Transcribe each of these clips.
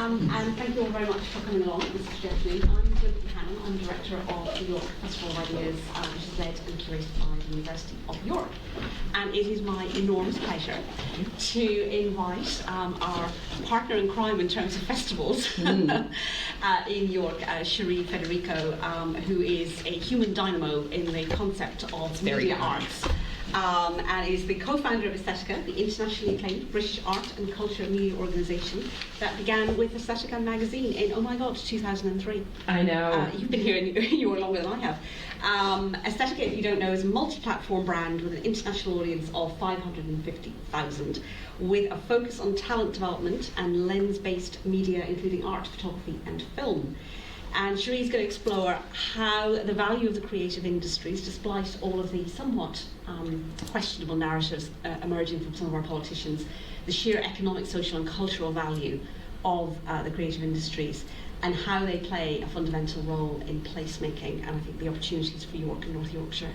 And thank you all very much for coming along this afternoon. I'm Cherie Federico. I'm Director of the York Festival of Ideas, which is led and curated by the University of York. And it is my enormous pleasure to invite our partner in crime in terms of festivals in York, Cherie Federico, who is a human dynamo in the concept of media arts. And is the co-founder of Aesthetica, the internationally acclaimed British art and culture media organisation that began with Aesthetica magazine in, oh my god, 2003. I know. You've been here you were longer than I have. Aesthetica, if you don't know, is a multi-platform brand with an international audience of 550,000, with a focus on talent development and lens-based media, including art, photography and film. And Cherie's going to explore how the value of the creative industries, despite all of the somewhat questionable narratives emerging from some of our politicians, the sheer economic, social and cultural value of the creative industries and how they play a fundamental role in placemaking, and I think the opportunities for York and North Yorkshire.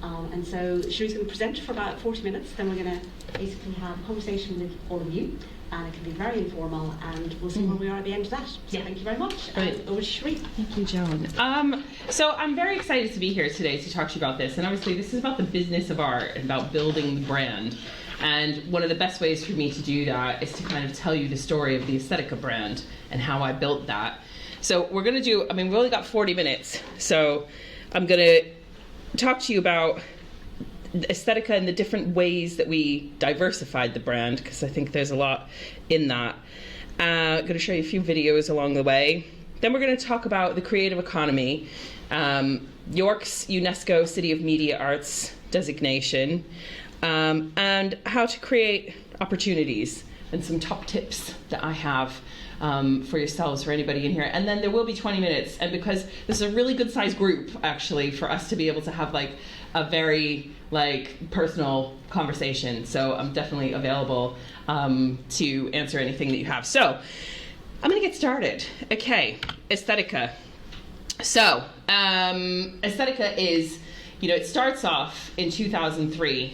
And so Cherie's going to present for about 40 minutes, then we're going to basically have a conversation with all of you. And it can be very informal, and we'll see where we are at the end of that. So thank you very much. Over to Cherie. Thank you, Joan. So I'm very excited to be here today to talk to you about this. And obviously this is about the business of art and about building the brand. And one of the best ways for me to do that is to kind of tell you the story of the Aesthetica brand and how I built that. So we're going to do, we've only got 40 minutes. So I'm going to talk to you about Aesthetica and the different ways that we diversified the brand, because I think there's a lot in that. I'm going to show you a few videos along the way. Then we're going to talk about the creative economy, York's UNESCO City of Media Arts designation, and how to create opportunities, and some top tips that I have for yourselves, for anybody in here. And then there will be 20 minutes, and because this is a really good sized group actually for us to be able to have like a very personal conversation, so I'm definitely available to answer anything that you have. So I'm gonna get started. Okay, Aesthetica. So Aesthetica is, it starts off in 2003.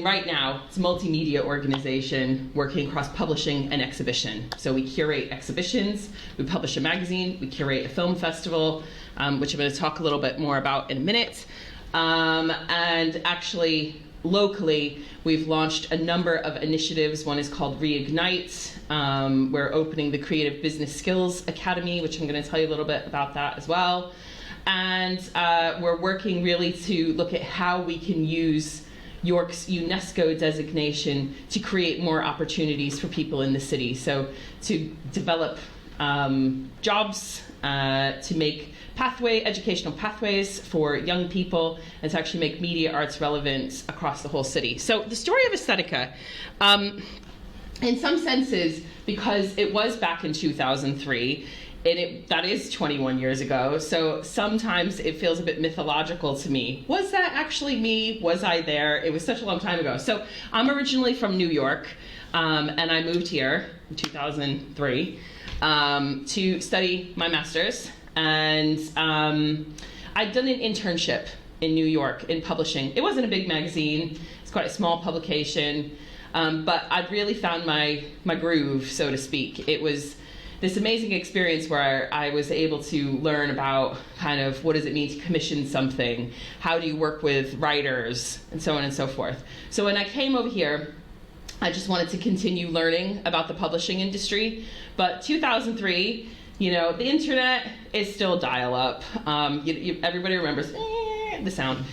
Right now, it's a multimedia organization working across publishing and exhibition. So we curate exhibitions, we publish a magazine, we curate a film festival, which I'm going to talk a little bit more about in a minute. And actually, locally, we've launched a number of initiatives. One is called Reignite. We're opening the Creative Business Skills Academy, which I'm going to tell you a little bit about that as well. And we're working really to look at how we can use York's UNESCO designation to create more opportunities for people in the city. So to develop jobs, to make educational pathways for young people, and to actually make media arts relevant across the whole city. So the story of Aesthetica, in some senses, because it was back in 2003, that is 21 years ago, so sometimes it feels a bit mythological to me. Was that actually me? Was I there? It was such a long time ago. So I'm originally from New York, and I moved here in 2003 to study my master's. And I'd done an internship in New York in publishing. It wasn't a big magazine. It's quite a small publication, but I'd really found my groove, so to speak. It was this amazing experience where I was able to learn about kind of what does it mean to commission something, how do you work with writers, and so on and so forth. So when I came over here, I just wanted to continue learning about the publishing industry. But 2003, the internet is still dial-up. Everybody remembers the sound,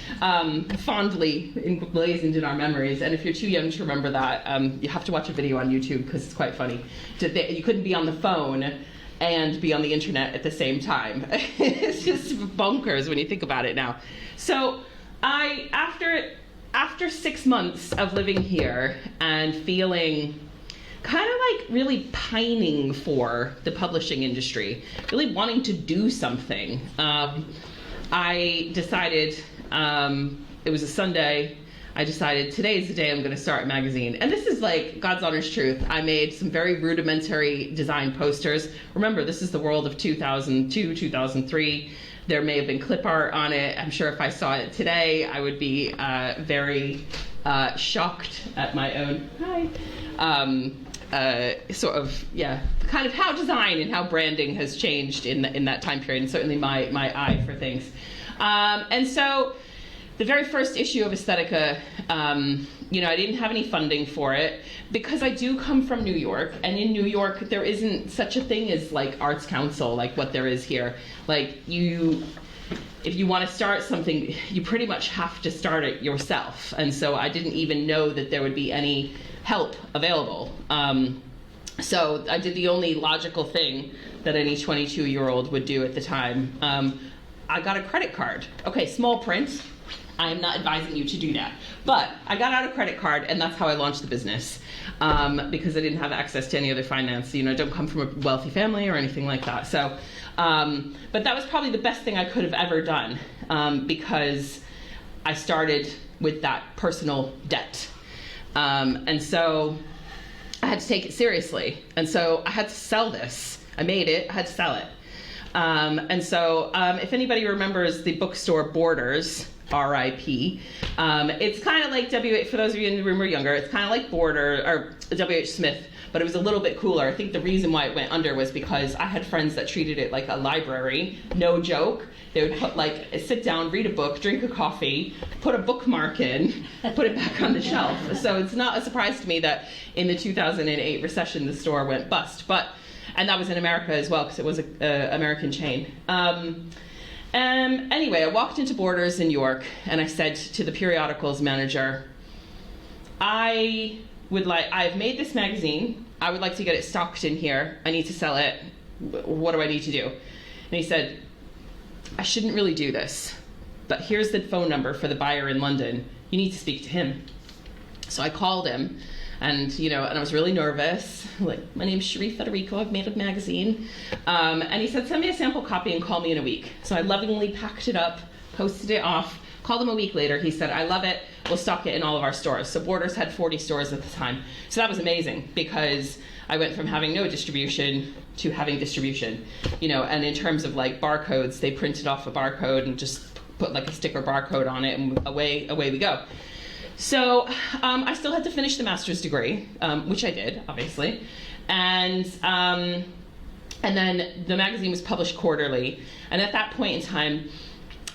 fondly emblazoned in our memories. And if you're too young to remember that, you have to watch a video on YouTube because it's quite funny. You couldn't be on the phone and be on the internet at the same time. It's just bonkers when you think about it now. So after 6 months of living here and feeling kind of really pining for the publishing industry, really wanting to do something, I decided, it was a Sunday, I decided today is the day I'm going to start a magazine. And this is God's honest truth. I made some very rudimentary design posters. Remember, this is the world of 2002, 2003. There may have been clip art on it. I'm sure if I saw it today, I would be very shocked at my own sort of, kind of how design and how branding has changed in that time period, and certainly my eye for things. And so the very first issue of Aesthetica, I didn't have any funding for it because I do come from New York, and in New York there isn't such a thing as like Arts Council like what there is here. Like if you want to start something, you pretty much have to start it yourself. And so I didn't even know that there would be any help available. So I did the only logical thing that any 22-year-old would do at the time. I got a credit card. Okay, small print. I'm not advising you to do that. But I got out a credit card, and that's how I launched the business, because I didn't have access to any other finance. I don't come from a wealthy family or anything like that. So, but that was probably the best thing I could have ever done, because I started with that personal debt. And so I had to take it seriously. And so I had to sell this. I made it, I had to sell it. And so if anybody remembers the bookstore Borders, R.I.P. It's kind of like for those of you in the room who are younger, it's kind of like W.H. Smith, but it was a little bit cooler. I think the reason why it went under was because I had friends that treated it like a library. No joke. They would sit down, read a book, drink a coffee, put a bookmark in, put it back on the shelf. So it's not a surprise to me that in the 2008 recession, the store went bust. And that was in America as well, because it was an American chain. Anyway, I walked into Borders in York, and I said to the periodicals manager, I've made this magazine. I would like to get it stocked in here. I need to sell it. What do I need to do? And he said, I shouldn't really do this, but here's the phone number for the buyer in London. You need to speak to him. So I called him. And I was really nervous. Like, my name's Cherie Federico. I've made a magazine. And he said, send me a sample copy and call me in a week. So I lovingly packed it up, posted it off, called him a week later. He said, I love it. We'll stock it in all of our stores. So Borders had 40 stores at the time. So that was amazing because I went from having no distribution to having distribution. And in terms of like barcodes, they printed off a barcode and just put like a sticker barcode on it, and away we go. So I still had to finish the master's degree, which I did, obviously. And then the magazine was published quarterly. And at that point in time,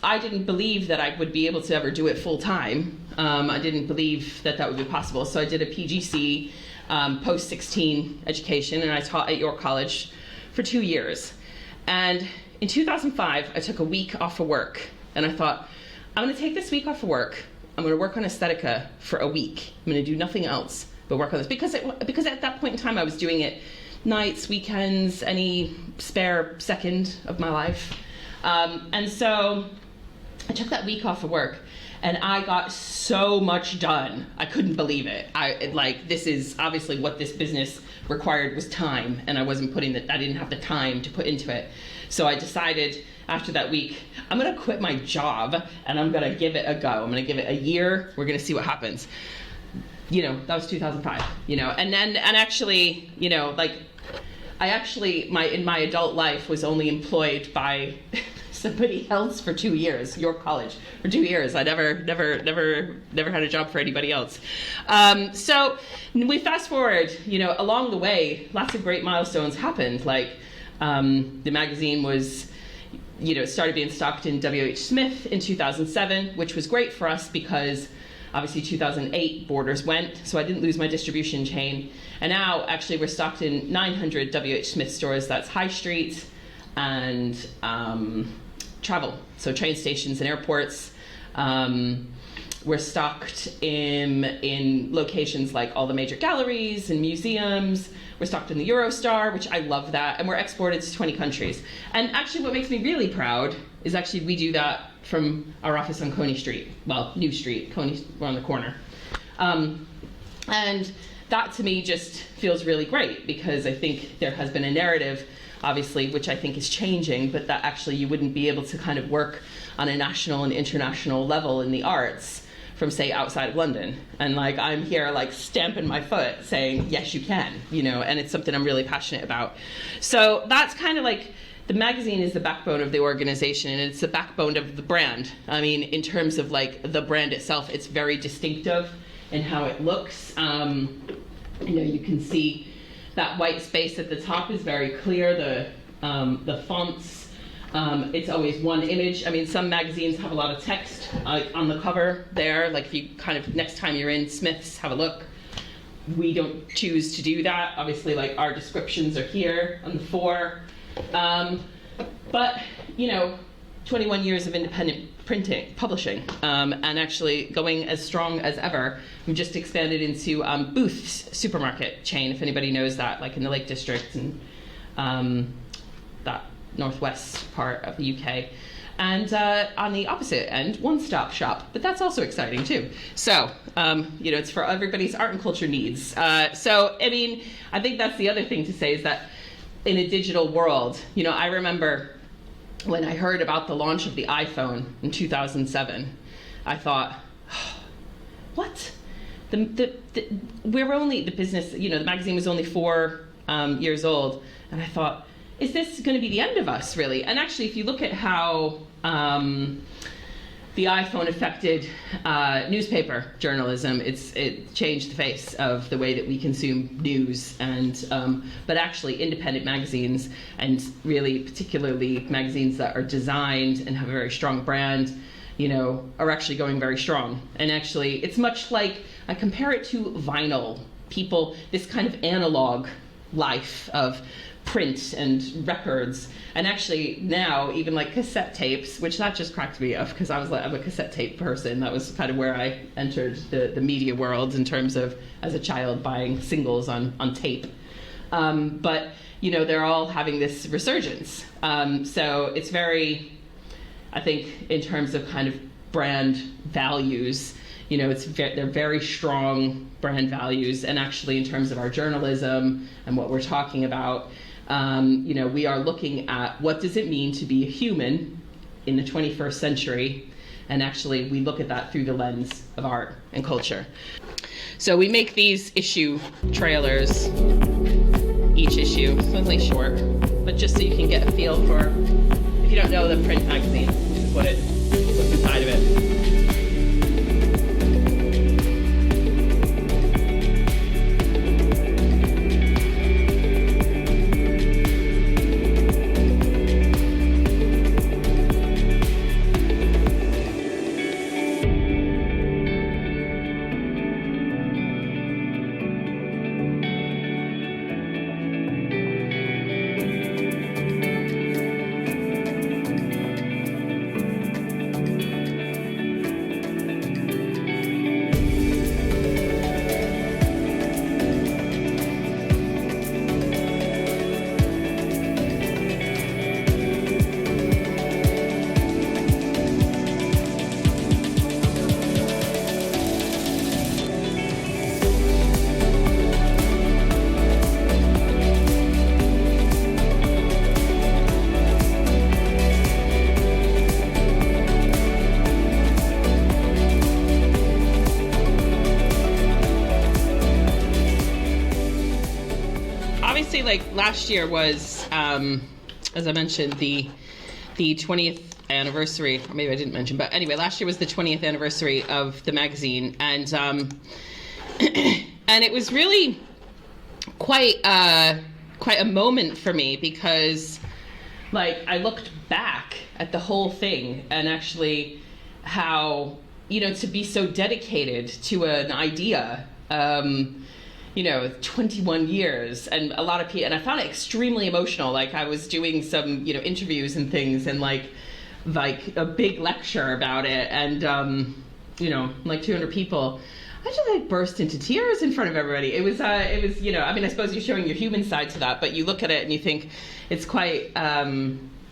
I didn't believe that I would be able to ever do it full time. I didn't believe that would be possible. So I did a PGC, post-16 education, and I taught at York College for 2 years. And in 2005, I took a week off of work. And I thought, I'm going to take this week off of work. I'm going to work on Aesthetica for a week. I'm going to do nothing else but work on this. Because at that point in time, I was doing it nights, weekends, any spare second of my life. And so I took that week off of work, and I got so much done. I couldn't believe it. This is obviously what this business required was time, and I didn't have the time to put into it. So I decided after that week, I'm going to quit my job and I'm going to give it a go. I'm going to give it a year. We're going to see what happens. That was 2005, and actually, in my adult life was only employed by somebody else for 2 years, York College, for 2 years. I never had a job for anybody else. So we fast forward, along the way, lots of great milestones happened. The magazine was, it started being stocked in W.H. Smith in 2007, which was great for us because obviously 2008 Borders went, so I didn't lose my distribution chain. And now actually we're stocked in 900 W.H. Smith stores. That's high street and travel, so train stations and airports. We're stocked in locations like all the major galleries and museums. We're stocked in the Eurostar, which I love that, and we're exported to 20 countries. And actually what makes me really proud is actually we do that from our office on Coney Street. Well, New Street, Coney, we're on the corner. And that to me just feels really great because I think there has been a narrative, obviously, which I think is changing, but that actually you wouldn't be able to kind of work on a national and international level in the arts from, say, outside of London. And I'm here stamping my foot saying, yes, you can, and it's something I'm really passionate about. So that's kind of the magazine is the backbone of the organization, and it's the backbone of the brand. I mean, in terms of the brand itself, it's very distinctive in how it looks. You can see That white space at the top is very clear. The fonts, it's always one image. I mean, some magazines have a lot of text on the cover there. Like if you kind of, next time you're in Smith's, have a look. We don't choose to do that. Obviously, like our descriptions are here on the fore. But, you know, 21 years of independent publishing, and actually going as strong as ever. We've just expanded into Booth's supermarket chain, if anybody knows that, like in the Lake District and that northwest part of the UK. And on the opposite end, One Stop Shop, but that's also exciting too. So, you know, it's for everybody's art and culture needs. So, I mean, I think that's the other thing to say is that in a digital world, you know, I remember when I heard about the launch of the iPhone in 2007, I thought, oh, what? We're only, the business, you know, the magazine was only 4 years old, and I thought, is this going to be the end of us, really? And actually, if you look at how the iPhone affected newspaper journalism, it changed the face of the way that we consume news, and but actually independent magazines, and really particularly magazines that are designed and have a very strong brand, you know, are actually going very strong. And actually, it's much like, I compare it to vinyl. People, this kind of analog life of print and records, and actually now even like cassette tapes, which that just cracked me up because I'm a cassette tape person. That was kind of where I entered the media world in terms of as a child buying singles on tape. But you know, they're all having this resurgence. So it's very, I think, in terms of kind of brand values, you know, they're very strong brand values, and actually in terms of our journalism and what we're talking about, you know, we are looking at what does it mean to be a human in the 21st century, and actually we look at that through the lens of art and culture. So we make these issue trailers, each issue, it's only short, but just so you can get a feel for, if you don't know the print magazine, this is what's inside of it. Like last year was, as I mentioned, the 20th anniversary, or maybe I didn't mention, but anyway, last year was the 20th anniversary of the magazine, and and it was really quite a moment for me, because like I looked back at the whole thing, and actually how, you know, to be so dedicated to an idea, you know, 21 years, and a lot of people, and I found it extremely emotional. Like I was doing some, you know, interviews and things, and like a big lecture about it, and you know, like 200 people. I just like burst into tears in front of everybody. It was, you know, I mean, I suppose you're showing your human side to that, but you look at it and you think it's quite,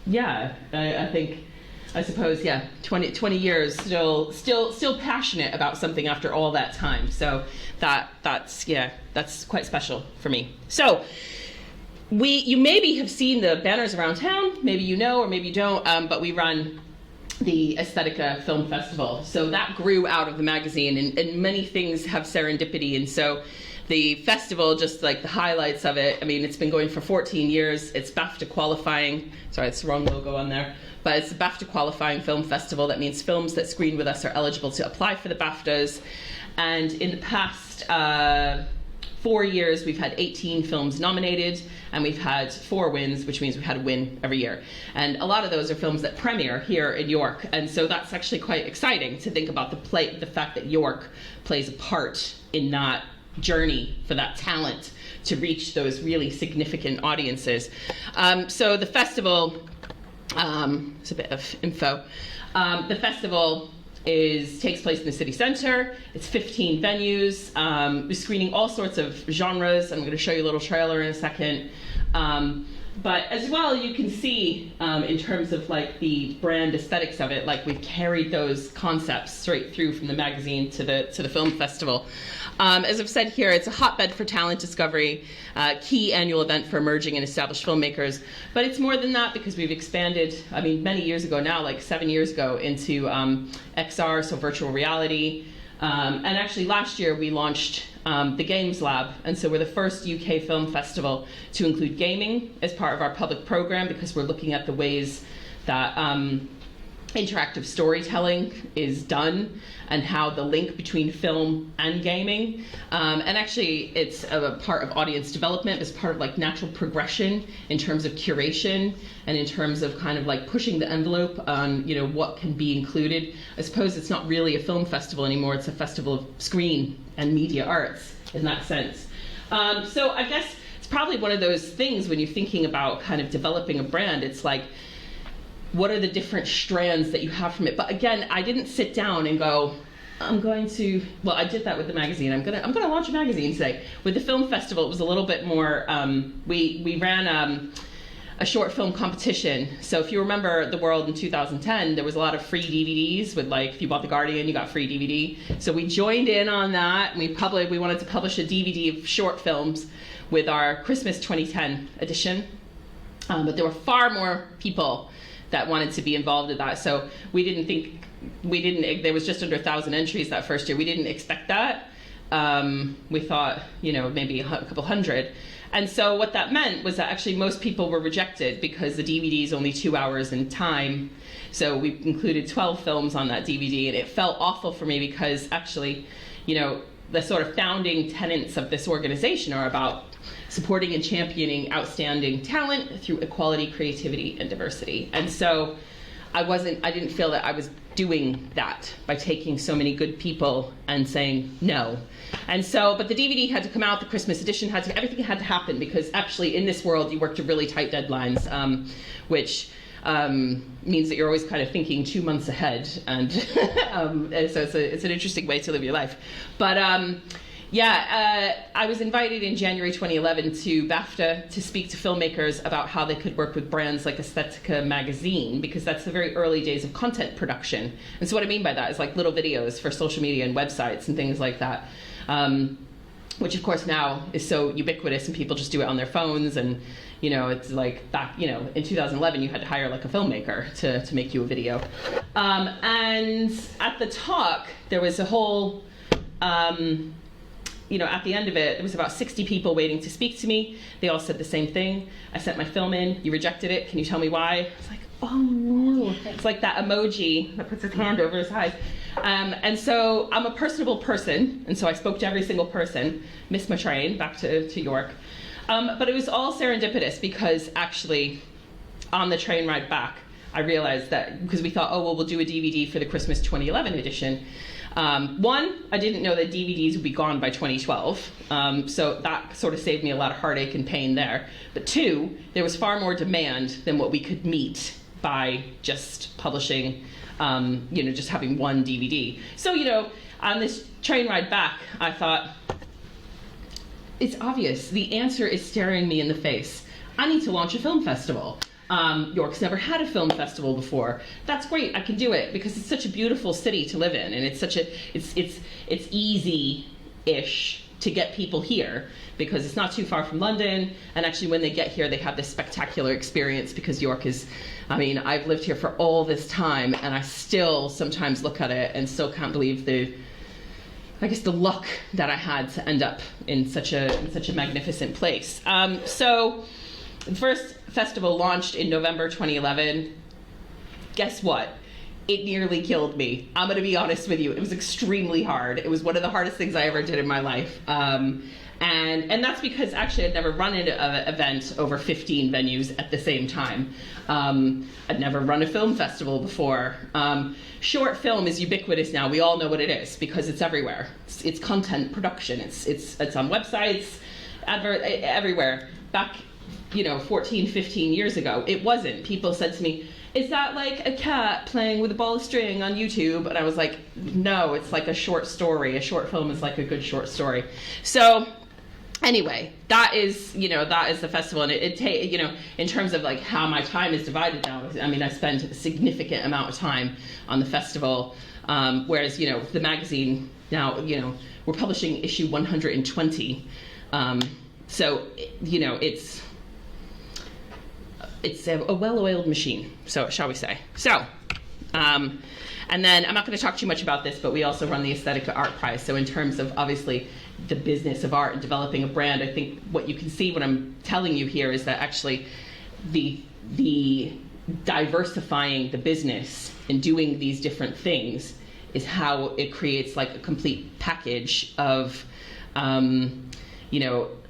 yeah, I suppose, yeah, 20 years, still passionate about something after all that time. So that's quite special for me. So you maybe have seen the banners around town, maybe you know, or maybe you don't, but we run the Aesthetica Film Festival. So that grew out of the magazine, and many things have serendipity. And so the festival, just like the highlights of it, I mean, it's been going for 14 years. It's BAFTA qualifying. Sorry, it's the wrong logo on there. But it's the BAFTA qualifying film festival. That means films that screen with us are eligible to apply for the BAFTAs. And in the past 4 4 years, we've had 18 films nominated, and we've had 4 wins, which means we've had a win every year. And a lot of those are films that premiere here in York, and so that's actually quite exciting to think about the fact that York plays a part in that journey for that talent to reach those really significant audiences. So the festival, it's a bit of info. The festival takes place in the city center. It's 15 venues. We're screening all sorts of genres. I'm going to show you a little trailer in a second. But as well, you can see in terms of like the brand aesthetics of it, like we've carried those concepts straight through from the magazine to the film festival. As I've said here, it's a hotbed for talent discovery, key annual event for emerging and established filmmakers. But it's more than that because we've expanded, I mean, many years ago now, like 7 years ago, into XR, so virtual reality. And actually last year we launched the Games Lab, and so we're the first UK film festival to include gaming as part of our public program because we're looking at the ways that interactive storytelling is done and how the link between film and gaming. And actually it's a part of audience development, it's part of like natural progression in terms of curation and in terms of kind of like pushing the envelope on, you know, what can be included. I suppose it's not really a film festival anymore, it's a festival of screen and media arts in that sense. So I guess it's probably one of those things when you're thinking about kind of developing a brand, it's like, what are the different strands that you have from it? But again, I didn't sit down and go, I'm going to, well, I did that with the magazine. I'm gonna launch a magazine today. With the film festival, it was a little bit more, we ran a short film competition. So if you remember The World in 2010, there was a lot of free DVDs with like, if you bought The Guardian, you got free DVD. So we joined in on that, and we wanted to publish a DVD of short films with our Christmas 2010 edition. But there were far more people that wanted to be involved in that. So there was just under 1,000 entries that first year. We didn't expect that. We thought, you know, maybe a couple hundred. And so what that meant was that actually most people were rejected because the DVD is only 2 hours in time. So we included 12 films on that DVD, and it felt awful for me because actually, you know, the sort of founding tenets of this organization are about supporting and championing outstanding talent through equality, creativity, and diversity. And so I didn't feel that I was doing that by taking so many good people and saying no. And so, but the DVD had to come out, the Christmas edition everything had to happen because actually in this world you work to really tight deadlines, which means that you're always kind of thinking 2 months ahead. And so it's an interesting way to live your life. But I was invited in January 2011 to BAFTA to speak to filmmakers about how they could work with brands like Aesthetica magazine, because that's the very early days of content production. And so what I mean by that is like little videos for social media and websites and things like that, which of course now is so ubiquitous and people just do it on their phones. And you know, it's like back, you know, in 2011 you had to hire like a filmmaker to make you a video. And at the talk there was a whole you know, at the end of it, there was about 60 people waiting to speak to me. They all said the same thing. I sent my film in. You rejected it. Can you tell me why? It's like, oh no. It's like that emoji that puts his hand over his eyes. And so I'm a personable person. And so I spoke to every single person, missed my train back to York. But it was all serendipitous because actually on the train ride back, I realized that because we thought, oh, well, we'll do a DVD for the Christmas 2011 edition. One, I didn't know that DVDs would be gone by 2012, so that sort of saved me a lot of heartache and pain there. But two, there was far more demand than what we could meet by just publishing, you know, just having one DVD. So, you know, on this train ride back, I thought, it's obvious. The answer is staring me in the face. I need to launch a film festival. York's never had a film festival before. That's great, I can do it because it's such a beautiful city to live in, and it's such it's easy-ish to get people here because it's not too far from London, and actually when they get here they have this spectacular experience because York is, I mean, I've lived here for all this time and I still sometimes look at it and still can't believe the luck that I had to end up in such a magnificent place. So the first festival launched in November 2011. Guess what? it nearly killed me. I'm gonna be honest with you. It was extremely hard. It was one of the hardest things I ever did in my life. And that's because actually I'd never run an event over 15 venues at the same time. I'd never run a film festival before. Short film is ubiquitous now. We all know what it is because it's everywhere. It's content production. It's on websites, everywhere. Back, 14, 15 years ago, it wasn't. People said to me, is that like a cat playing with a ball of string on YouTube? And I was like, no, it's like a short story. A short film is like a good short story. So anyway, that is the festival, and in terms of like how my time is divided now, I mean, I spend a significant amount of time on the festival, whereas, the magazine now, we're publishing issue 120. So, it's a well-oiled machine, so shall we say. So, and then I'm not going to talk too much about this, but we also run the Aesthetic Art Prize. So in terms of obviously the business of art and developing a brand, I think what you can see when I'm telling you here is that actually the diversifying the business and doing these different things is how it creates like a complete package of,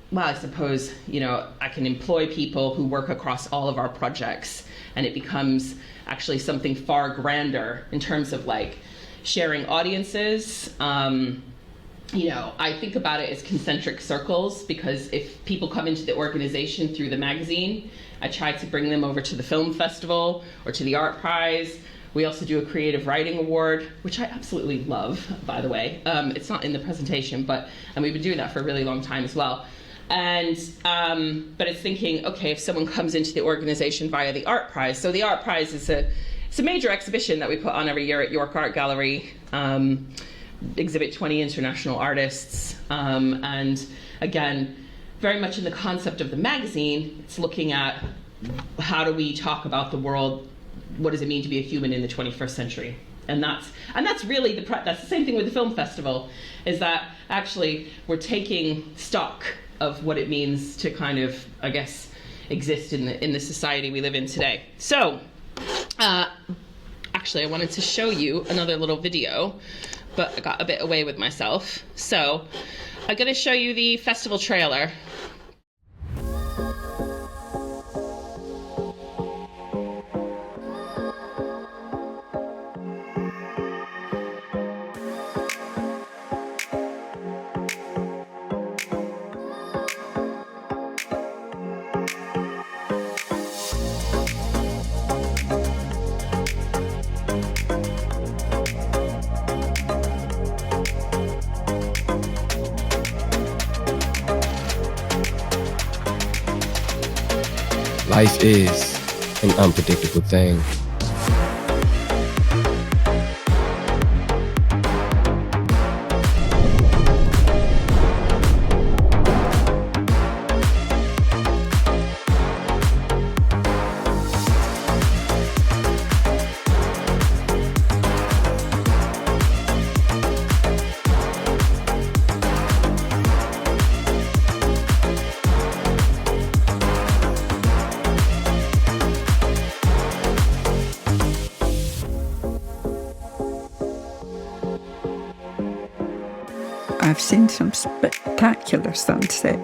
well, I suppose, I can employ people who work across all of our projects, and it becomes actually something far grander in terms of like sharing audiences. I think about it as concentric circles, because if people come into the organization through the magazine, I try to bring them over to the film festival or to the art prize. We also do a creative writing award, which I absolutely love, by the way. It's not in the presentation, and we've been doing that for a really long time as well. And but it's thinking, okay, if someone comes into the organization via the art prize. So the art prize is it's a major exhibition that we put on every year at York Art Gallery. Exhibit 20 international artists, and again, very much in the concept of the magazine, it's looking at how do we talk about the world, what does it mean to be a human in the 21st century, and that's really that's the same thing with the film festival, is that actually we're taking stock of what it means to kind of, I guess, exist in the society we live in today. So actually I wanted to show you another little video, but I got a bit away with myself. So I'm going to show you the festival trailer. Life is an unpredictable thing. I've seen some spectacular sunset.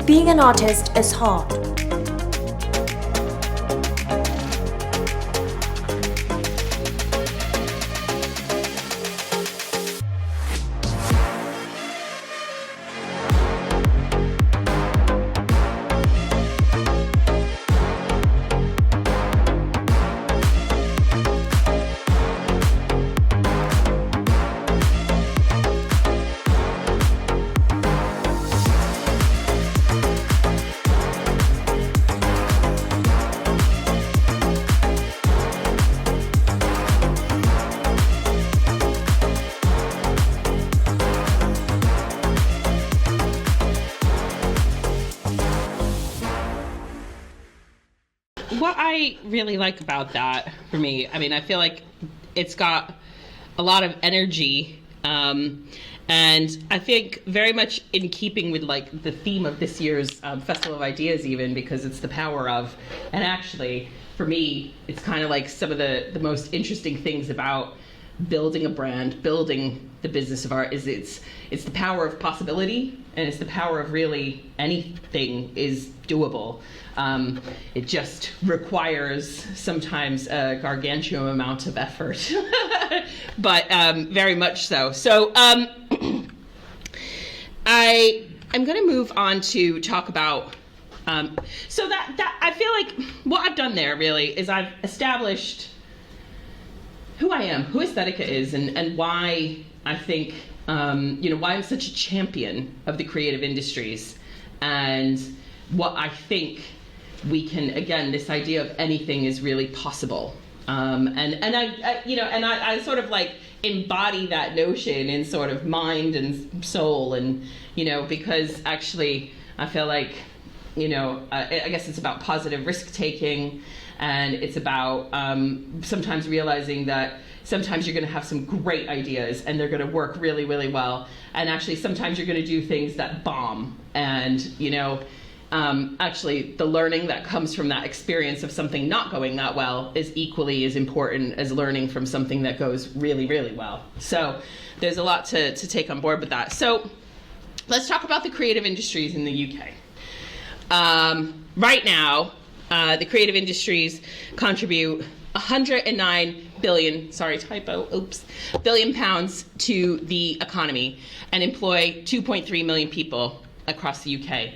Being an artist is hard. What I really like about that, for me, I mean, I feel like it's got a lot of energy, And I think very much in keeping with like the theme of this year's Festival of Ideas, even because it's the power of, and actually for me, it's kind of like some of the most interesting things about building a brand, building the business of art is it's the power of possibility, and it's the power of really anything is doable. It just requires sometimes a gargantuan amount of effort, but very much so. So I'm going to move on to talk about. So that I feel like what I've done there really is I've established who I am, who Aesthetica is, and why I think, why I'm such a champion of the creative industries, and what I think we can, again, this idea of anything is really possible. And I sort of like embody that notion in sort of mind and soul, and, because actually I feel like, I guess it's about positive risk taking, and it's about sometimes realizing that sometimes you're going to have some great ideas and they're going to work really, really well. And actually sometimes you're going to do things that bomb. And, actually the learning that comes from that experience of something not going that well is equally as important as learning from something that goes really, really well. So there's a lot to take on board with that. So let's talk about the creative industries in the UK. Right now, the creative industries contribute 109 billion, billion pounds to the economy and employ 2.3 million people across the UK.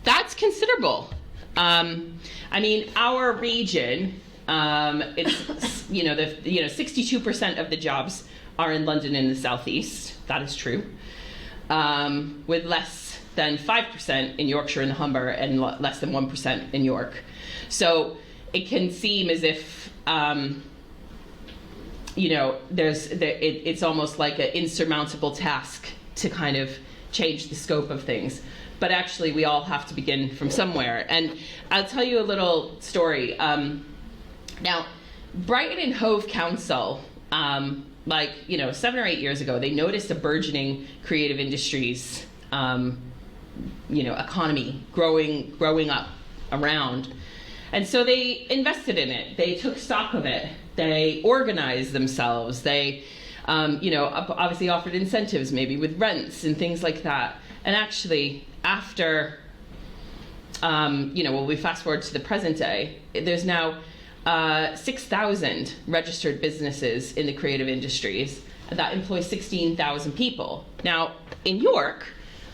That's considerable. Our region, it's 62% of the jobs are in London and the southeast. That is true, with less than 5% in Yorkshire and the Humber, and less than 1% in York. So it can seem as if, it's almost like an insurmountable task to kind of change the scope of things. But actually, we all have to begin from somewhere. And I'll tell you a little story. Now, Brighton and Hove Council, 7 or 8 years ago, they noticed a burgeoning creative industries economy growing up around. And so they invested in it. They took stock of it. They organized themselves. They, obviously offered incentives, maybe with rents and things like that. And actually, after, we fast forward to the present day, there's now 6,000 registered businesses in the creative industries that employ 16,000 people. Now, in York,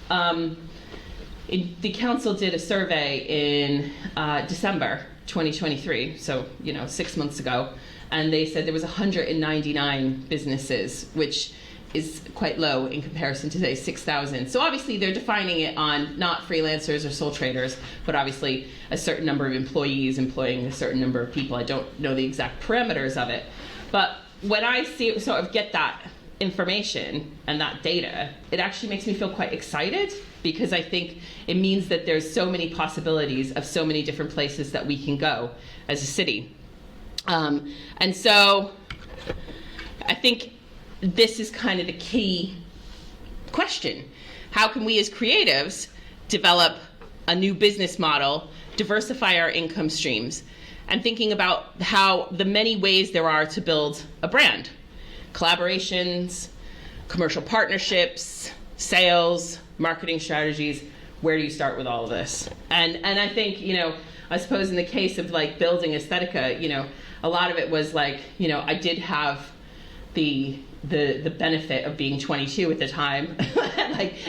the council did a survey in December 2023, so 6 months ago, and they said there was 199 businesses, which is quite low in comparison to today's 6,000. So obviously they're defining it on not freelancers or sole traders, but obviously a certain number of employees employing a certain number of people. I don't know the exact parameters of it, but when I sort of get that information and that data, it actually makes me feel quite excited, because I think it means that there's so many possibilities of so many different places that we can go as a city. And so I think this is kind of the key question. How can we as creatives develop a new business model, diversify our income streams, and thinking about how the many ways there are to build a brand? Collaborations, commercial partnerships, sales, marketing strategies. Where do you start with all of this? And I think, I suppose in the case of like building Aesthetica, a lot of it was like, I did have the benefit of being 22 at the time,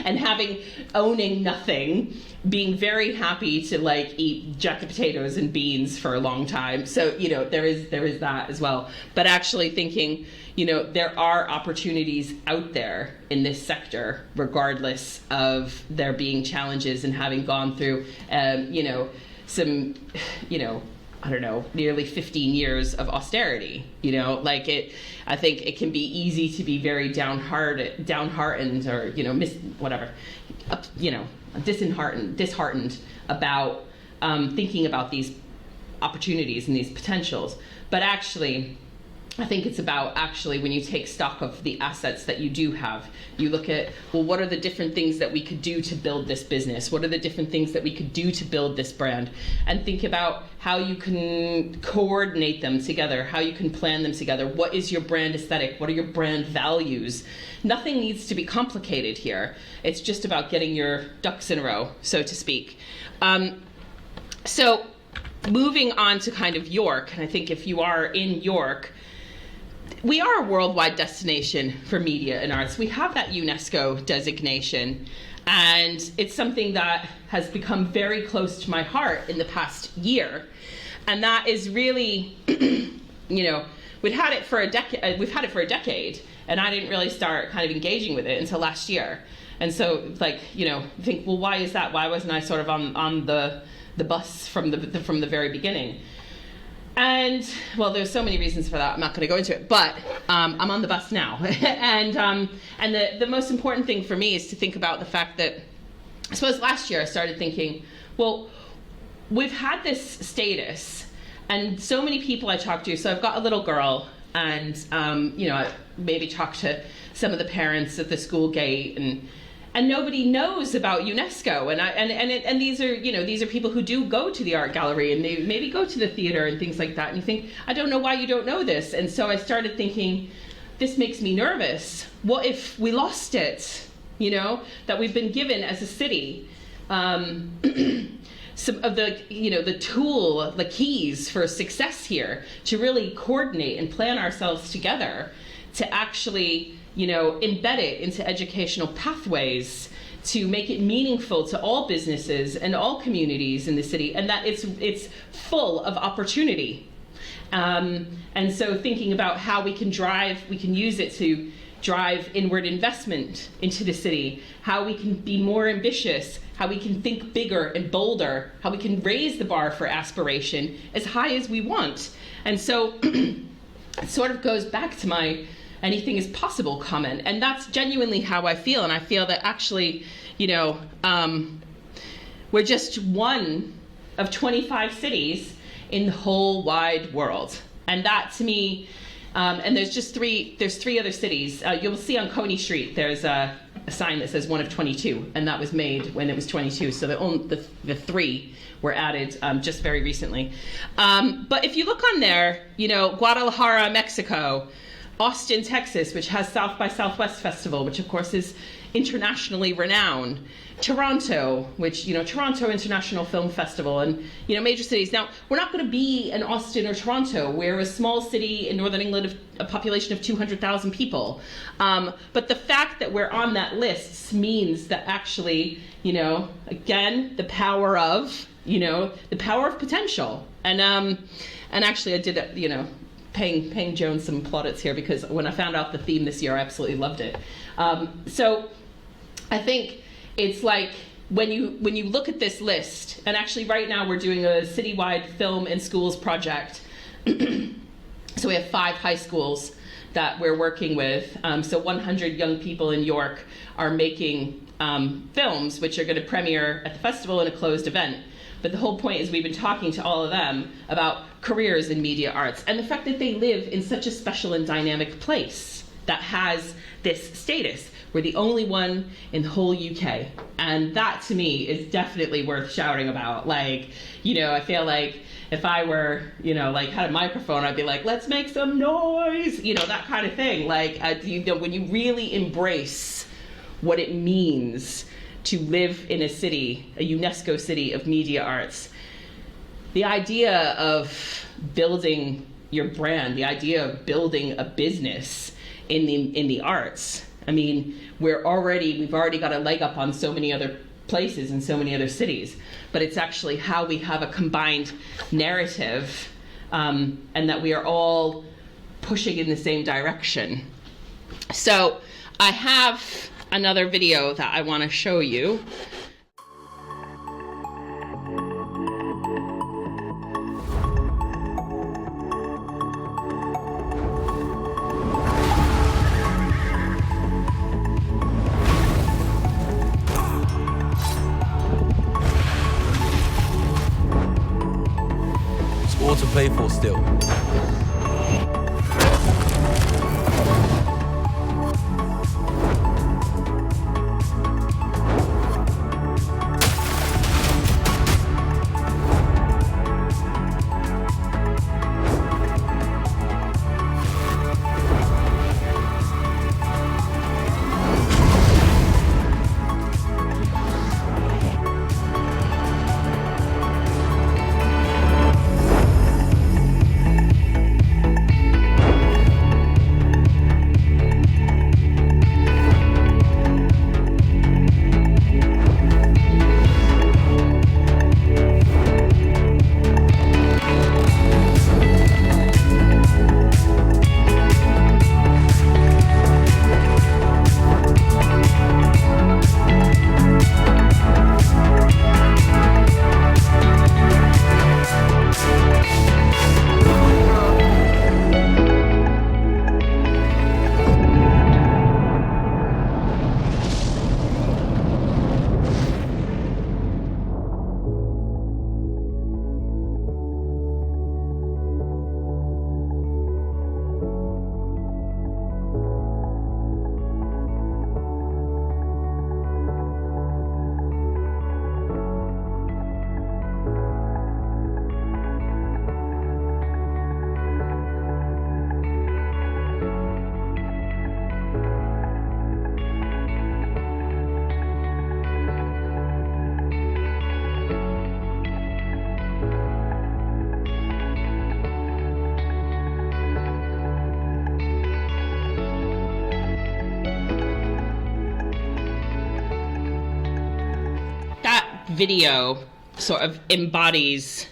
and owning nothing, being very happy to eat jacket potatoes and beans for a long time. So, there is that as well. But actually thinking, there are opportunities out there in this sector, regardless of there being challenges, and having gone through, some, nearly 15 years of austerity. I think it can be easy to be very downheartened, or disheartened about thinking about these opportunities and these potentials. But actually, I think it's about actually when you take stock of the assets that you do have, you look at, well, what are the different things that we could do to build this business? What are the different things that we could do to build this brand? And think about how you can coordinate them together, how you can plan them together. What is your brand aesthetic? What are your brand values? Nothing needs to be complicated here. It's just about getting your ducks in a row, so to speak. So moving on to kind of York, and I think if you are in York, we are a worldwide destination for media and arts. We have that UNESCO designation, and it's something that has become very close to my heart in the past year. And that is really, we've had it for a decade, and I didn't really start kind of engaging with it until last year. And so, think, well, why is that? Why wasn't I sort of on the bus from the very beginning? And, well, there's so many reasons for that. I'm not going to go into it, but I'm on the bus now. and the most important thing for me is to think about the fact that, I suppose last year I started thinking, well, we've had this status, and so many people I talk to, so I've got a little girl, and, I maybe talk to some of the parents at the school gate, and nobody knows about UNESCO, and these are people who do go to the art gallery, and they maybe go to the theater and things like that, and you think, I don't know why you don't know this. And so I started thinking, this makes me nervous. What if we lost it, that we've been given as a city? Some of the tool, the keys for success here, to really coordinate and plan ourselves together to actually embed it into educational pathways, to make it meaningful to all businesses and all communities in the city, and that it's full of opportunity. And so thinking about how we can use it to drive inward investment into the city, how we can be more ambitious, how we can think bigger and bolder, how we can raise the bar for aspiration as high as we want. And so it sort of goes back to my anything is possible comment, and that's genuinely how I feel. And I feel that actually, we're just one of 25 cities in the whole wide world, and that to me, and there's three other cities. You'll see on Coney Street there's a sign that says one of 22, and that was made when it was 22. So the three were added just very recently. But if you look on there, Guadalajara, Mexico, Austin, Texas, which has South by Southwest Festival, which of course is internationally renowned. Toronto, which, Toronto International Film Festival, and, major cities. Now, we're not going to be in Austin or Toronto. We're a small city in northern England of a population of 200,000 people. But the fact that we're on that list means that actually, again, the power of potential. And actually I did, paying Joan some plaudits here, because when I found out the theme this year, I absolutely loved it. So I think it's like when you look at this list, and actually right now we're doing a citywide film in schools project. So we have 5 high schools that we're working with. So 100 young people in York are making films, which are going to premiere at the festival in a closed event. But the whole point is we've been talking to all of them about careers in media arts and the fact that they live in such a special and dynamic place that has this status. We're the only one in the whole UK. And that to me is definitely worth shouting about. I feel like if I were, had a microphone, I'd be like, let's make some noise, that kind of thing. When you really embrace what it means to live in a city, a UNESCO city of media arts, the idea of building your brand, the idea of building a business in the arts. I mean, we've already got a leg up on so many other places and so many other cities, but it's actually how we have a combined narrative, and that we are all pushing in the same direction. So I have another video that I want to show you. It's all to play for still. video sort of embodies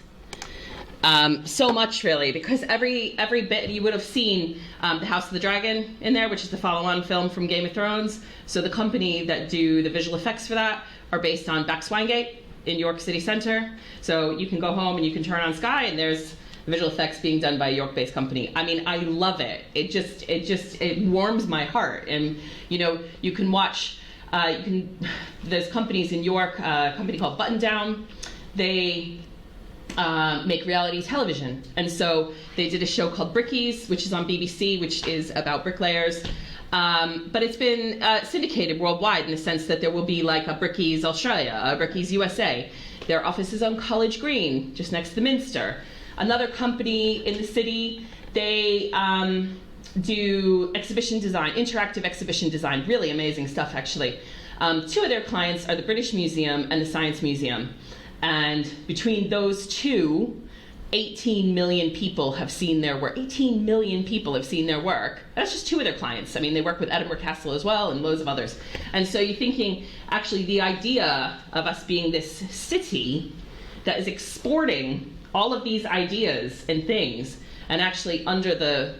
so much, really, because every bit you would have seen the House of the Dragon in there, which is the follow-on film from Game of Thrones. So the company that do the visual effects for that are based on Beck Swingate in York City Centre. So you can go home and you can turn on Sky, and there's visual effects being done by a York-based company. I mean, I love it. It warms my heart. And you can watch. There's companies in York, a company called Button Down. They make reality television, and so they did a show called Brickies, which is on BBC, which is about bricklayers. But it's been syndicated worldwide in the sense that there will be like a Brickies Australia, a Brickies USA. Their office is on College Green, just next to the Minster. Another company in the city, they do exhibition design, interactive exhibition design, really amazing stuff, actually. Two of their clients are the British Museum and the Science Museum. And between those two, 18 million people have seen their work. 18 million people have seen their work. That's just two of their clients. I mean, they work with Edinburgh Castle as well and loads of others. And so you're thinking, actually, the idea of us being this city that is exporting all of these ideas and things, and actually under the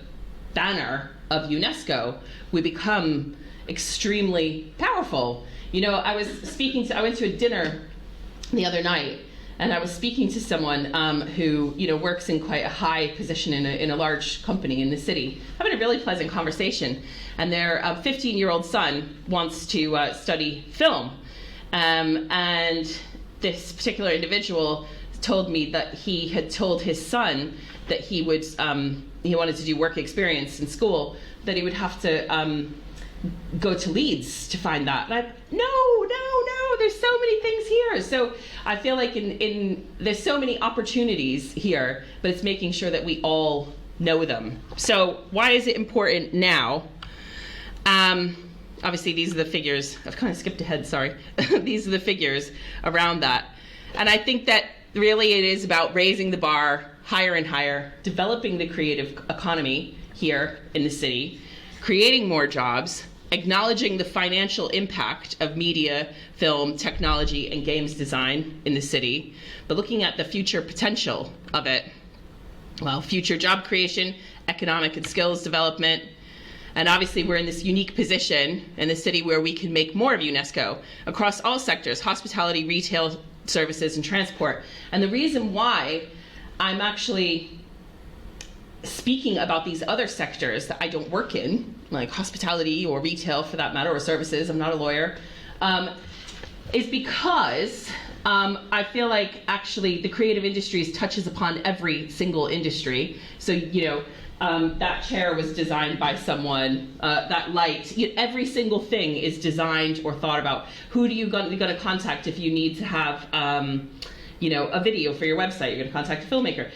banner of UNESCO, we become extremely powerful. I went to a dinner the other night, and I was speaking to someone who works in quite a high position in a large company in the city, having a really pleasant conversation. And their 15-year-old son wants to study film, and this particular individual told me that he had told his son that he wanted to do work experience in school, that he would have to go to Leeds to find that. And no, there's so many things here. So I feel like there's so many opportunities here, but it's making sure that we all know them. So why is it important now? Obviously, these are the figures. I've kind of skipped ahead, sorry. These are the figures around that. And I think that really it is about raising the bar higher and higher, developing the creative economy here in the city, creating more jobs, acknowledging the financial impact of media, film, technology, and games design in the city, but looking at the future potential of it. Well, future job creation, economic and skills development, and obviously we're in this unique position in the city where we can make more of UNESCO across all sectors, hospitality, retail, services, and transport. And the reason why I'm actually speaking about these other sectors that I don't work in, like hospitality or retail for that matter, or services, I'm not a lawyer, is because I feel like actually the creative industries touches upon every single industry. So, that chair was designed by someone, that light, every single thing is designed or thought about. Who do you going to contact if you need to have, a video for your website? You're going to contact a filmmaker.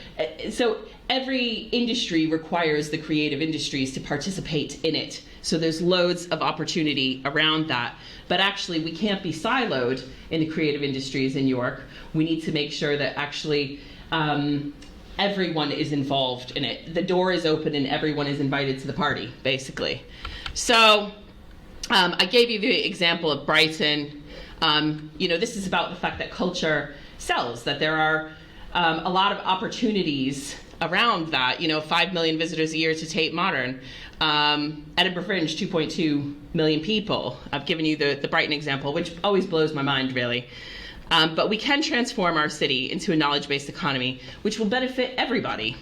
So every industry requires the creative industries to participate in it. So there's loads of opportunity around that. But actually, we can't be siloed in the creative industries in York. We need to make sure that actually everyone is involved in it. The door is open and everyone is invited to the party, basically. So I gave you the example of Brighton. This is about the fact that culture sells, that there are a lot of opportunities around that. 5 million visitors a year to Tate Modern. Edinburgh Fringe, 2.2 million people. I've given you the Brighton example, which always blows my mind, really. But we can transform our city into a knowledge-based economy, which will benefit everybody.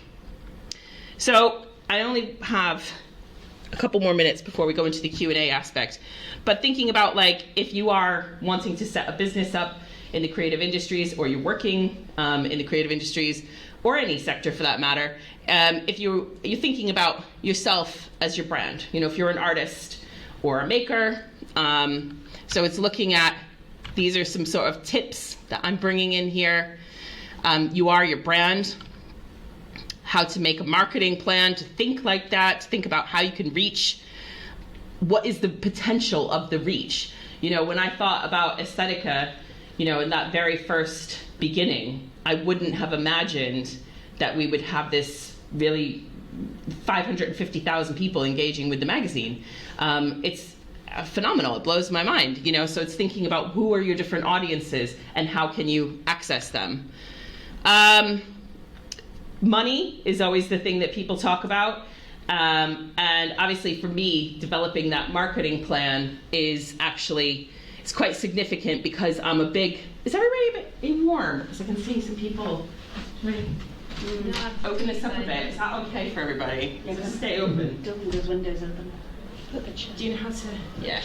So I only have a couple more minutes before we go into the Q&A aspect. But thinking about, if you are wanting to set a business up in the creative industries, or you're working in the creative industries, or any sector for that matter, if you're thinking about yourself as your brand, if you're an artist or a maker, so it's looking at, these are some sort of tips that I'm bringing in here. You are your brand, how to make a marketing plan, to think like that, to think about how you can reach, what is the potential of the reach. When I thought about Aesthetica, in that very first beginning, I wouldn't have imagined that we would have this really 550,000 people engaging with the magazine. phenomenal. It blows my mind, you know. So it's thinking about who are your different audiences and how can you access them. Money is always the thing that people talk about. And obviously for me, developing that marketing plan is actually, it's quite significant because I'm a big, is everybody being warm? Because I can see some people. Open this up a bit. Is that okay for everybody? Yeah, just stay open. Don't think there's windows open. Do you know how to? Yeah.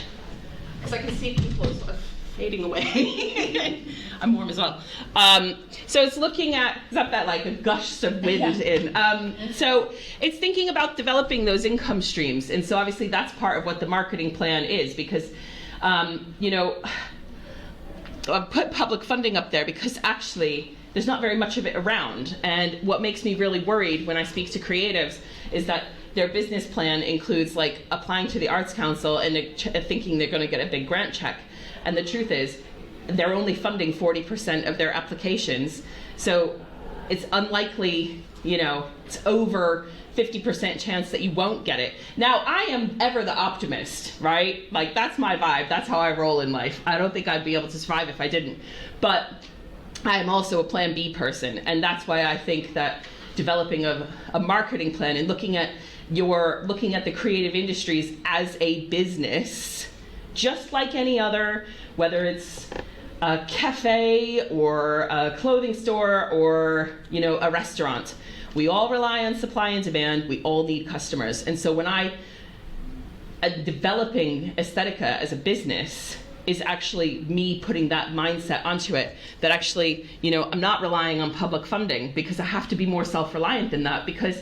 Because I can see people sort of fading away. I'm warm as well. So it's looking at, is that like a gust of wind in? So it's thinking about developing those income streams. And so obviously that's part of what the marketing plan is, because, you know, I've put public funding up there because actually there's not very much of it around. And what makes me really worried when I speak to creatives is that their business plan includes like applying to the Arts Council and thinking they're going to get a big grant check. And the truth is, they're only funding 40% of their applications. So it's unlikely, you know, it's over 50% chance that you won't get it. Now, I am ever the optimist, right? Like, that's my vibe. That's how I roll in life. I don't think I'd be able to survive if I didn't. But I am also a plan B person. And that's why I think that developing a marketing plan and looking at the creative industries as a business, just like any other, whether it's a cafe or a clothing store or, you know, a restaurant. We all rely on supply and demand. We all need customers. And so when developing Aesthetica as a business is actually me putting that mindset onto it, that actually, you know, I'm not relying on public funding because I have to be more self-reliant than that, because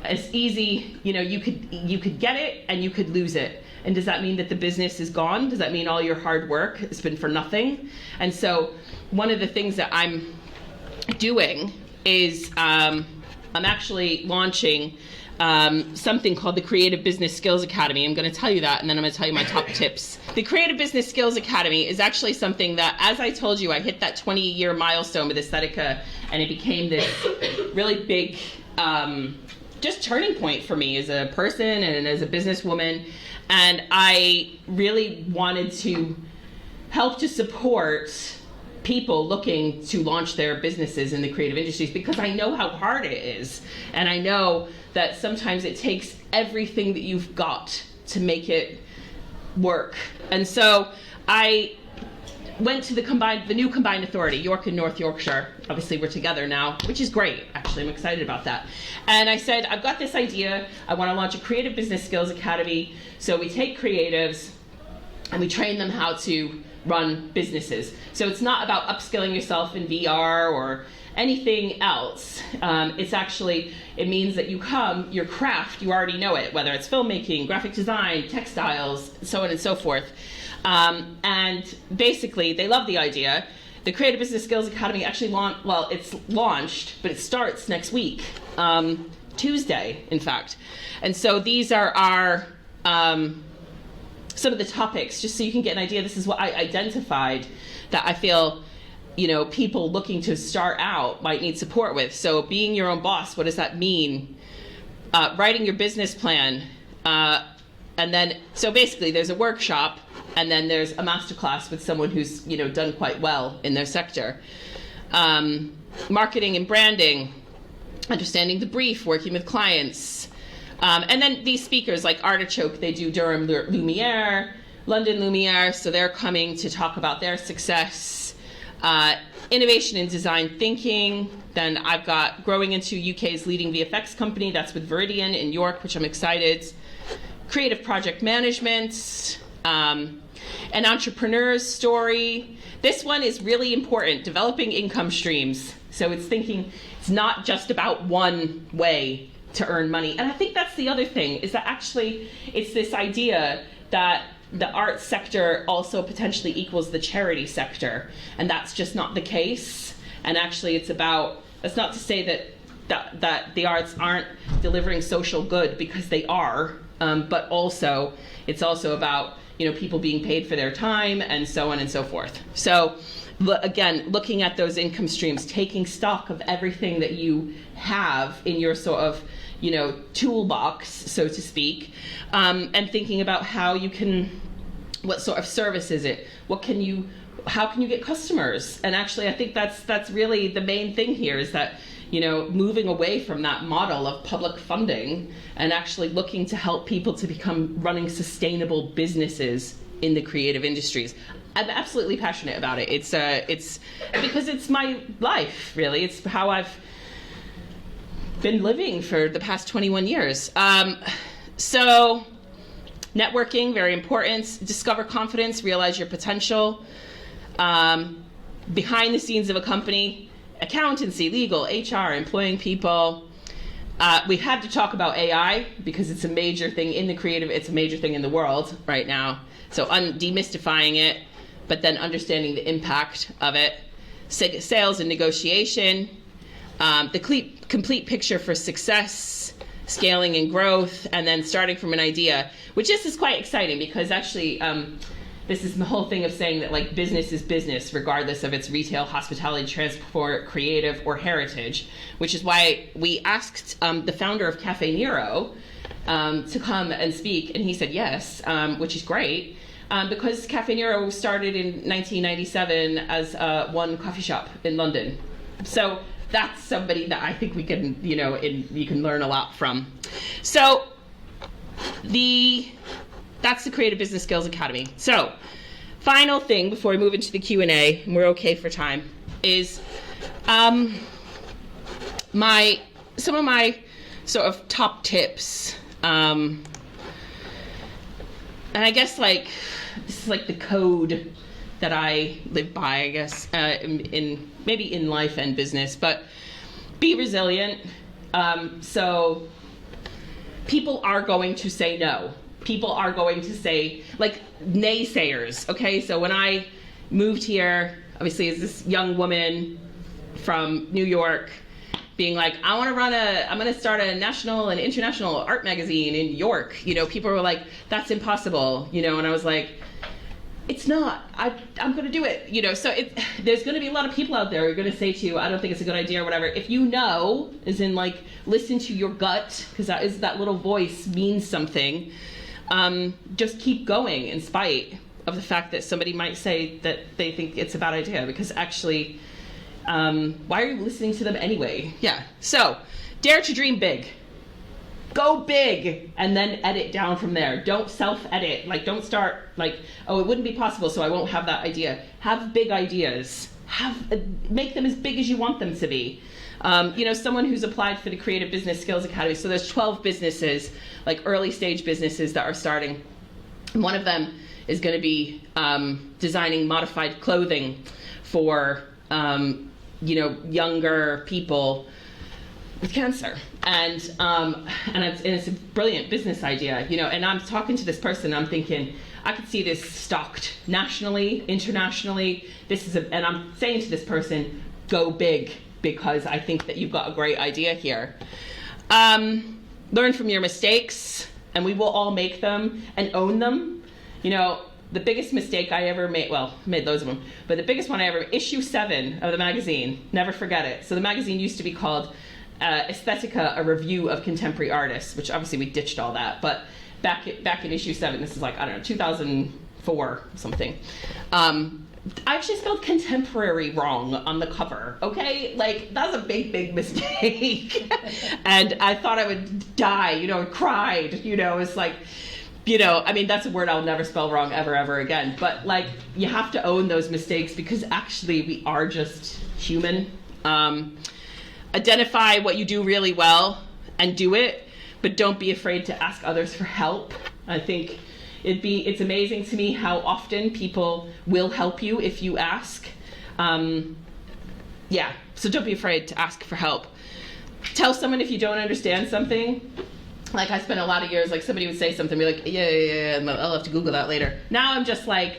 it's easy, you know, you could get it and you could lose it. And does that mean that the business is gone? Does that mean all your hard work has been for nothing? And so one of the things that I'm doing is I'm actually launching something called the Creative Business Skills Academy. I'm going to tell you that, and then I'm going to tell you my top tips. The Creative Business Skills Academy is actually something that, as I told you, I hit that 20-year milestone with Aesthetica, and it became this really big just turning point for me as a person and as a businesswoman. And I really wanted to help to support people looking to launch their businesses in the creative industries, because I know how hard it is. And I know that sometimes it takes everything that you've got to make it work. And so I went to the new combined authority, York and North Yorkshire. Obviously we're together now, which is great. Actually, I'm excited about that. And I said, I've got this idea. I want to launch a Creative Business Skills Academy. So we take creatives and we train them how to run businesses. So it's not about upskilling yourself in VR or anything else. It means that you come, your craft, you already know it, whether it's filmmaking, graphic design, textiles, so on and so forth. And basically, they love the idea. The Creative Business Skills Academy actually it's launched, but it starts next week, Tuesday, in fact. And so these are our some of the topics, just so you can get an idea. This is what I identified that I feel, you know, people looking to start out might need support with. So being your own boss, what does that mean? Writing your business plan. And then, so basically there's a workshop, and then there's a masterclass with someone who's, you know, done quite well in their sector. Marketing and branding, understanding the brief, working with clients. And then these speakers like Artichoke, they do Durham Lumiere, London Lumiere, so they're coming to talk about their success. Innovation in design thinking. Then I've got growing into UK's leading VFX company, that's with Viridian in York, which I'm excited. Creative project management, an entrepreneur's story. This one is really important, developing income streams. So it's thinking it's not just about one way to earn money. And I think that's the other thing, is that actually it's this idea that the arts sector also potentially equals the charity sector. And that's just not the case. And actually that's not to say that the arts aren't delivering social good, because they are. But also, it's also about, you know, people being paid for their time and so on and so forth. So again, looking at those income streams, taking stock of everything that you have in your sort of, you know, toolbox, so to speak, and thinking about how you can What sort of service is it? How can you get customers? And actually, I think that's really the main thing here, is that, moving away from that model of public funding and actually looking to help people to become running sustainable businesses in the creative industries. I'm absolutely passionate about it. It's because it's my life, really. It's how I've been living for the past 21 years. So networking, very important. Discover confidence, realize your potential. Behind the scenes of a company, accountancy, legal, HR, employing people. We had to talk about AI because it's a major thing in the creative, it's a major thing in the world right now. So demystifying it, but then understanding the impact of it. Sales and negotiation, the complete picture for success, scaling and growth, and then starting from an idea, which is quite exciting because actually, this is the whole thing of saying that like business is business, regardless of its retail, hospitality, transport, creative, or heritage, which is why we asked the founder of Cafe Nero to come and speak, and he said yes, which is great, because Cafe Nero started in 1997 as one coffee shop in London. So that's somebody that I think we can, you can learn a lot from. So that's the Creative Business Skills Academy. So, final thing before we move into the Q&A, and we're okay for time, is some of my sort of top tips. And I guess this is like the code that I live by, I guess, in maybe in life and business, but be resilient. So people are going to say no. People are going to say, naysayers, okay? So when I moved here, obviously as this young woman from New York, being like, I'm gonna start a national and international art magazine in New York. People were like, that's impossible, and I was like, it's not, I'm gonna do it, so there's gonna be a lot of people out there who are gonna say to you, I don't think it's a good idea or whatever. If as in listen to your gut, because that little voice means something. Just keep going in spite of the fact that somebody might say that they think it's a bad idea, because actually, why are you listening to them anyway? Yeah. So, dare to dream big. Go big, and then edit down from there. Don't self-edit. Don't start oh, it wouldn't be possible, so I won't have that idea. Have big ideas. Make them as big as you want them to be. Someone who's applied for the Creative Business Skills Academy, so there's 12 businesses, early stage businesses that are starting. And one of them is going to be designing modified clothing for, younger people with cancer. And it's a brilliant business idea, and I'm talking to this person, I'm thinking, I could see this stocked nationally, internationally. And I'm saying to this person, go big, because I think that you've got a great idea here. Learn from your mistakes, and we will all make them, and own them. The biggest mistake I ever made, I made loads of them, but the biggest one I ever, issue 7 of the magazine, never forget it. So the magazine used to be called Aesthetica, a review of contemporary artists, which obviously we ditched all that, but back in issue 7, this is 2004 or something. I actually spelled contemporary wrong on the cover, okay? That's a big, big mistake. And I thought I would die, I cried, it's that's a word I'll never spell wrong ever again. But you have to own those mistakes, because actually we are just human. Identify what you do really well and do it, but don't be afraid to ask others for help. I think it's amazing to me how often people will help you if you ask. So don't be afraid to ask for help. Tell someone if you don't understand something. I spent a lot of years, somebody would say something, be like, yeah, and I'll have to Google that later. Now I'm just I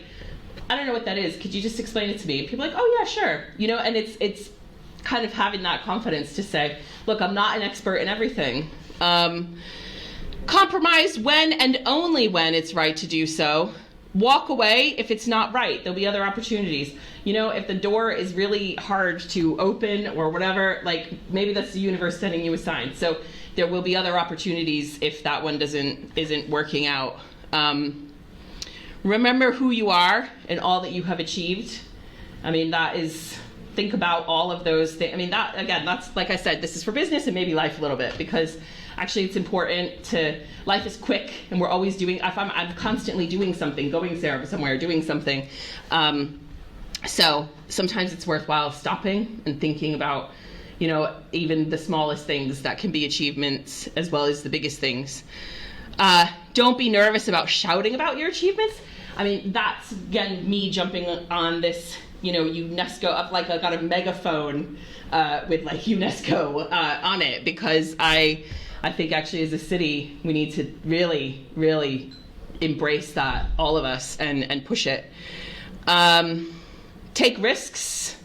don't know what that is. Could you just explain it to me? And people are like, oh yeah, sure. And it's kind of having that confidence to say, look, I'm not an expert in everything. Compromise when and only when it's right to do so. Walk away if it's not right. There'll be other opportunities. If the door is really hard to open or whatever, maybe that's the universe sending you a sign. So there will be other opportunities if that one isn't working out. remember who you are and all that you have achieved. I mean, think about all of those things. I mean, that, again, that's, like I said, this is for business and maybe life a little bit, because actually it's important life is quick, and we're always I'm constantly doing something, going somewhere, doing something. So sometimes it's worthwhile stopping and thinking about, even the smallest things that can be achievements as well as the biggest things. Don't be nervous about shouting about your achievements. I mean, that's, again, me jumping on this, UNESCO up, like I got a megaphone with like UNESCO on it, because I think actually as a city, we need to really, really embrace that, all of us, and push it. Take risks.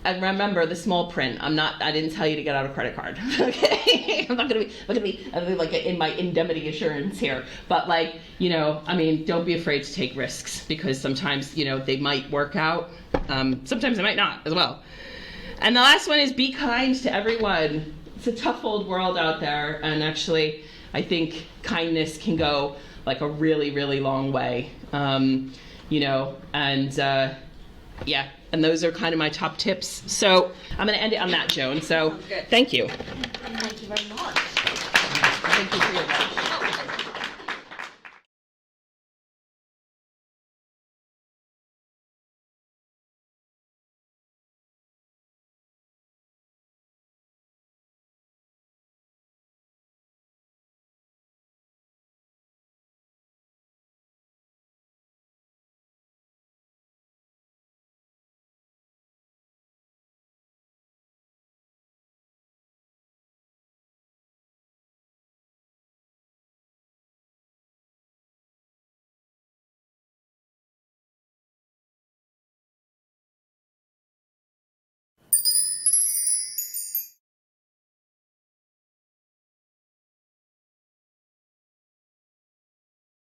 And remember the small print. I didn't tell you to get out a credit card. Okay? I'm not gonna be like in my indemnity assurance here. But don't be afraid to take risks, because sometimes, they might work out. Sometimes they might not as well. And the last one is be kind to everyone. It's a tough old world out there, and actually I think kindness can go like a really, really long way. And those are kind of my top tips. So I'm going to end it on that, Joan. So thank you. Thank you very much. Thank you for your watch.